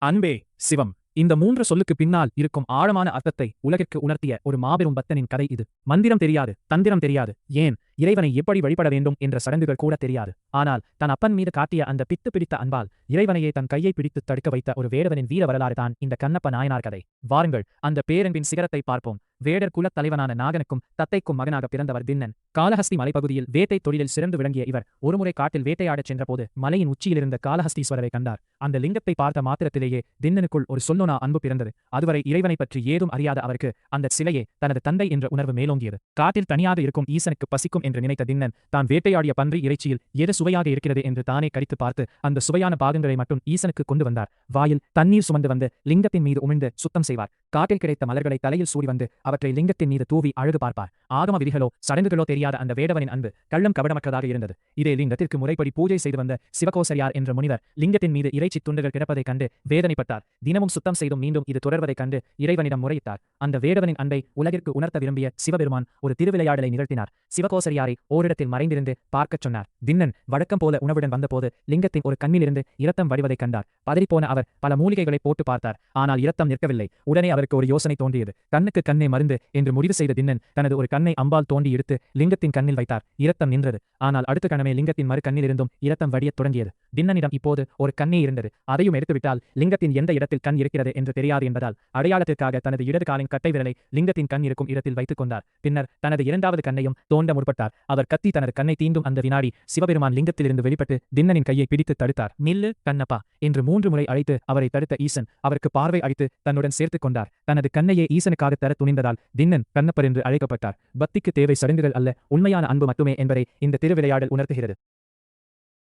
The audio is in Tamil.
அன்பே சிவம். இந்த மூன்று சொல்லுக்கு பின்னால் இருக்கும் ஆழமான அர்த்தத்தை உலகிற்கு உணர்த்திய ஒரு மாபெரும் பக்தனின் கதை இது. மந்திரம் தெரியாது, தந்திரம் தெரியாது, ஏன் இறைவனை எப்படி வழிபட வேண்டும் என்ற சடங்குகள் கூட தெரியாது. ஆனால் தன் அப்பன் மீது காட்டிய அந்த பித்து பிடித்த அன்பால் இறைவனையே தன் கையை பிடித்து தடுக்க வைத்த ஒரு வேடவனின் வீர வரலாறு தான் இந்த கண்ணப்ப நாயனார் கதை. வாருங்கள் அந்த பேரன்பின் சிகரத்தை பார்ப்போம். வேடர் குலத் தலைவனான நாகனுக்கும் தத்தைக்கும் மகனாக பிறந்தவர் தின்னன். காளஹஸ்தி மலைப்பகுதியில் வேட்டை தொழிலில் சிறந்து விளங்கிய இவர் ஒருமுறை காட்டில் வேட்டையாடச் சென்றபோது மலையின் உச்சியிலிருந்த காளஹஸ்தீஸ்வரரை கண்டார். அந்த லிங்கத்தை பார்த்த மாத்திரத்திலேயே தின்னனுக்குள் ஒரு சொல்லொணா அன்பு பிறந்தது. அதுவரை இறைவனை பற்றி ஏதும் அறியாத அவருக்கு அந்த சிலையே தனது தந்தை என்ற உணர்வு மேலோங்கியது. காட்டில் தனியாக இருக்கும் ஈசனுக்கு பசிக்கும் என்று நினைத்த தின்னன் தான் வேட்டையாடிய பன்றி இறைச்சியில் எது சுவையாக இருக்கிறது என்று தானே கடித்து பார்த்து அந்த சுவையான பாகங்களை மட்டும் ஈசனுக்கு கொண்டு வந்தார். வாயில் தண்ணீர் சுமந்து வந்து லிங்கத்தின் மீது உமிழ்ந்து சுத்தம் செய்வார். காட்டில் கிடைத்த மலர்களை தலையில் சூடி வந்து அவற்றை லிங்கத்தின் மீது தூவி அழகு பார்ப்பார். ஆகம விதிகளோ சடங்குகளோ தெரியாத அந்த வேடவனின் அன்பு கள்ளம் கபடமற்றதாக இருந்தது. இதே லிங்கத்திற்கு முறைப்படி பூஜை செய்து வந்த சிவகோசரியார் என்ற முனிவர் லிங்கத்தின் மீது இறைச்சி துண்டுகள் கிடப்பதைக் கண்டு வேதனைப்பட்டார். தினமும் சுத்தம் செய்தும் மீண்டும் இது தொடர்வதைக் கண்டு இறைவனிடம் முறையிட்டார். அந்த வேடவனின் அன்பை உலகிற்கு உணர்த்த விரும்பிய சிவபெருமான் ஒரு திருவிளையாடலை நிகழ்த்தினார். சிவகோசரியாரை ஓரிடத்தில் மறைந்திருந்து பார்க்கச் சொன்னார். தின்னன் வழக்கம் போல உணவுடன் வந்தபோது லிங்கத்தின் ஒரு கண்ணிலிருந்து இரத்தம் வடிவதைக் கண்டார். பதறிப்போன அவர் பல மூலிகைகளை போட்டு பார்த்தார். ஆனால் இரத்தம் நிற்கவில்லை. உடனே அவருக்கு ஒரு யோசனை தோன்றியது. கண்ணுக்கு கண்ணே மருந்து என்று முடிவு செய்த தின்னன் தனது ஒரு கண்ணை அம்பால் தோண்டி எடுத்து லிங்கத்தின் கண்ணில் வைத்தார். இரத்தம் நின்றது. ஆனால் அடுத்த கணமே லிங்கத்தின் மறு கண்ணிலிருந்தும் இரத்தம் வடியத் தொடங்கியது. தின்னனிடம் இப்போது ஒரு கண்ணே இருந்தது. அதையும் எடுத்துவிட்டால் லிங்கத்தின் எந்த இடத்தில் கண் இருக்கிறது என்று தெரியாது என்பதால் அடையாளத்திற்காக தனது இடது காலின் கட்டை விரலை லிங்கத்தின் கண் இருக்கும் இடத்தில் வைத்துக் கொண்டார். பின்னர் தனது இரண்டாவது கண்ணையும் தோண்ட முற்பட்டார். அவர் கத்தி தனது கண்ணை தீண்டும் அந்த வினாடி சிவபெருமான் லிங்கத்திலிருந்து வெளிப்பட்டு தின்னனின் கையை பிடித்து தடுத்தார். நில்லு கண்ணப்பா என்று 3 முறை அழைத்து அவரை தடுத்த ஈசன் அவருக்கு பார்வை அளித்து தன்னுடன் சேர்த்துக் கொண்டார். தனது கண்ணையே ஈசனுக்காக தர துணிந்ததால் தின்னன் கண்ணப்பர் என்று அழைக்கப்பட்டார். பக்திக்கு தேவை சடங்குகள் அல்ல, உண்மையான அன்பு மட்டுமே என்பதை இந்த திருவிளையாடல் உணர்த்துகிறது.